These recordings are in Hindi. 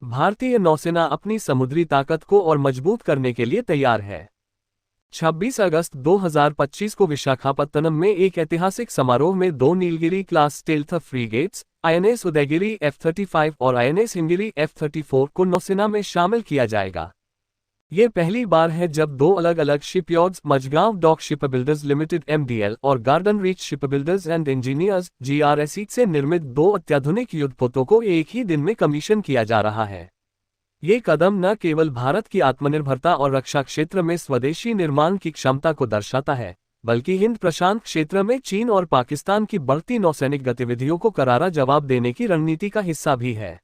भारतीय नौसेना अपनी समुद्री ताकत को और मजबूत करने के लिए तैयार है। 26 अगस्त 2025 को विशाखापत्तनम में एक ऐतिहासिक समारोह में 2 Nilgiri class stealth frigates, INS Udaygiri F-35 और आईएनएस हिमगिरी F-34 को नौसेना में शामिल किया जाएगा। ये पहली बार है जब 2 अलग अलग shipyards Mazagon Dock Shipbuilders Limited (MDL) और Garden Reach Shipbuilders and Engineers (GRSE) से निर्मित 2 अत्याधुनिक युद्धपोतों को एक ही दिन में कमीशन किया जा रहा है। ये कदम न केवल भारत की आत्मनिर्भरता और रक्षा क्षेत्र में स्वदेशी निर्माण की क्षमता को दर्शाता है, बल्कि हिंद प्रशांत क्षेत्र में चीन और पाकिस्तान की बढ़ती नौसैनिक गतिविधियों को करारा जवाब देने की रणनीति का हिस्सा भी है।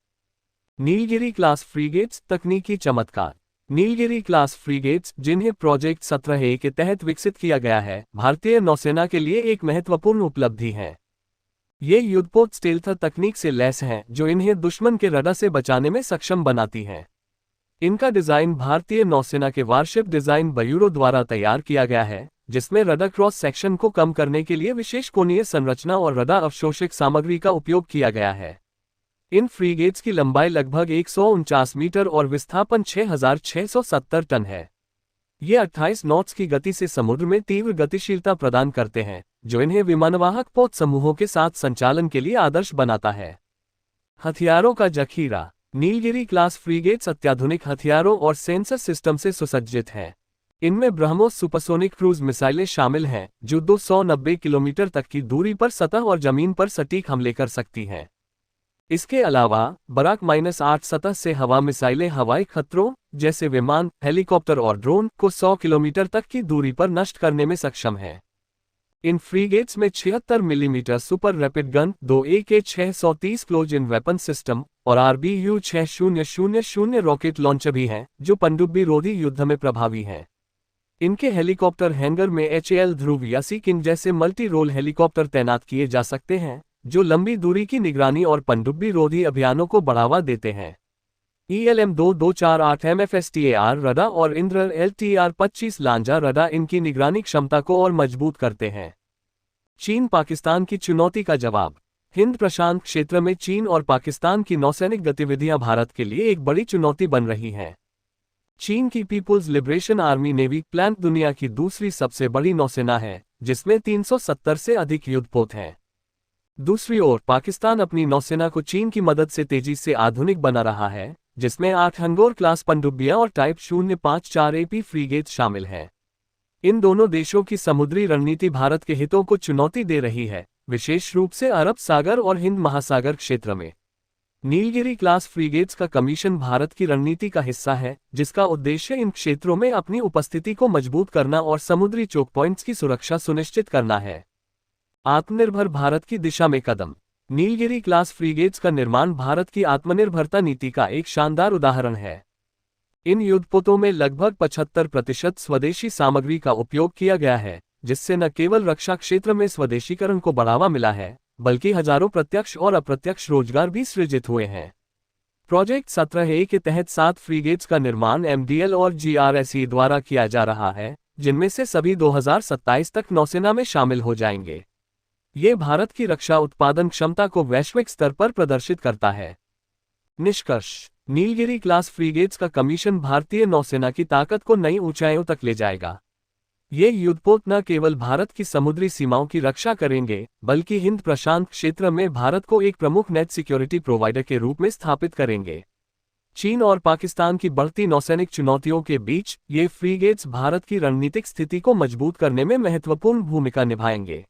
नीलगिरी क्लास फ्रीगेट्स तकनीकी चमत्कार। नीलगिरी क्लास फ्रीगेट्स, जिन्हें प्रोजेक्ट 17A के तहत विकसित किया गया है, भारतीय नौसेना के लिए एक महत्वपूर्ण उपलब्धि है। ये युद्धपोत स्टेल्थ तकनीक से लैस हैं, जो इन्हें दुश्मन के रडार से बचाने में सक्षम बनाती हैं। इनका डिजाइन भारतीय नौसेना के वारशिप डिजाइन ब्यूरो द्वारा तैयार किया गया है, जिसमें रडार क्रॉस सेक्शन को कम करने के लिए विशेष कोणीय संरचना और रडार अवशोषक सामग्री का उपयोग किया गया है। इन फ्रीगेट्स की लंबाई लगभग 149 मीटर और विस्थापन 6670 टन है। ये 28 नॉट्स की गति से समुद्र में तीव्र गतिशीलता प्रदान करते हैं, जो इन्हें विमानवाहक पोत समूहों के साथ संचालन के लिए आदर्श बनाता है। हथियारों का जखीरा। नीलगिरी क्लास फ्रीगेट्स अत्याधुनिक हथियारों और सेंसर सिस्टम से सुसज्जित हैं। इनमें ब्रह्मोस सुपरसोनिक क्रूज मिसाइलें शामिल हैं, जो 290 किलोमीटर तक की दूरी पर सतह और जमीन पर सटीक हमले कर सकती हैं। इसके अलावा बराक -8 सतह से हवा मिसाइलें हवाई खतरों, जैसे विमान, हेलीकॉप्टर और ड्रोन, को 100 किलोमीटर तक की दूरी पर नष्ट करने में सक्षम हैं। इन फ्रीगेट्स में 76 millimetre super rapid gun, 2 AK-630 close in weapon system और RBU-6000 रॉकेट लॉन्चर भी हैं, जो पनडुब्बी रोधी युद्ध में प्रभावी हैं। इनके हेलीकॉप्टर हैंगर में HAL ध्रुव या सी किंग जैसे मल्टी रोल हेलीकॉप्टर तैनात किए जा सकते हैं, जो लंबी दूरी की निगरानी और पनडुब्बी रोधी अभियानों को बढ़ावा देते हैं। ELM-2248 MFSTAR रडार और इंद्र LTR-25 लांजा रडार इनकी निगरानी क्षमता को और मजबूत करते हैं। चीन पाकिस्तान की चुनौती का जवाब। हिंद प्रशांत क्षेत्र में चीन और पाकिस्तान की नौसैनिक गतिविधियां भारत के लिए एक बड़ी चुनौती बन रही हैं। चीन की People's Liberation Army Navy plant दुनिया की दूसरी सबसे बड़ी नौसेना है, जिसमें 370 से अधिक युद्धपोत हैं। दूसरी ओर पाकिस्तान अपनी नौसेना को चीन की मदद से तेजी से आधुनिक बना रहा है, जिसमें 8 हंगोर क्लास पनडुब्बियां और टाइप 054 AP फ्रीगेट शामिल हैं। इन दोनों देशों की समुद्री रणनीति भारत के हितों को चुनौती दे रही है, विशेष रूप से अरब सागर और हिंद महासागर क्षेत्र में। नीलगिरी क्लास फ्रीगेट्स का कमीशन भारत की रणनीति का हिस्सा है, जिसका उद्देश्य इन क्षेत्रों में अपनी उपस्थिति को मजबूत करना और समुद्री चोक पॉइंट्स की सुरक्षा सुनिश्चित करना है। आत्मनिर्भर भारत की दिशा में कदम। नीलगिरी क्लास फ्रीगेट्स का निर्माण भारत की आत्मनिर्भरता नीति का एक शानदार उदाहरण है। इन युद्धपोतों में लगभग 75% स्वदेशी सामग्री का उपयोग किया गया है, जिससे न केवल रक्षा क्षेत्र में स्वदेशीकरण को बढ़ावा मिला है, बल्कि हजारों प्रत्यक्ष और अप्रत्यक्ष रोजगार भी सृजित हुए हैं। प्रोजेक्ट 17A के तहत 7 फ्रीगेट्स का निर्माण MDL और GRSE द्वारा किया जा रहा है, जिनमें से सभी 2027 तक नौसेना में शामिल हो जाएंगे। ये भारत की रक्षा उत्पादन क्षमता को वैश्विक स्तर पर प्रदर्शित करता है। निष्कर्ष। नीलगिरी क्लास फ्रीगेट्स का कमीशन भारतीय नौसेना की ताकत को नई ऊंचाइयों तक ले जाएगा। ये युद्धपोत न केवल भारत की समुद्री सीमाओं की रक्षा करेंगे, बल्कि हिंद प्रशांत क्षेत्र में भारत को एक प्रमुख नेट सिक्योरिटी प्रोवाइडर के रूप में स्थापित करेंगे। चीन और पाकिस्तान की बढ़ती नौसैनिक चुनौतियों के बीच ये फ्रीगेट्स भारत की रणनीतिक स्थिति को मजबूत करने में महत्वपूर्ण भूमिका निभाएंगे।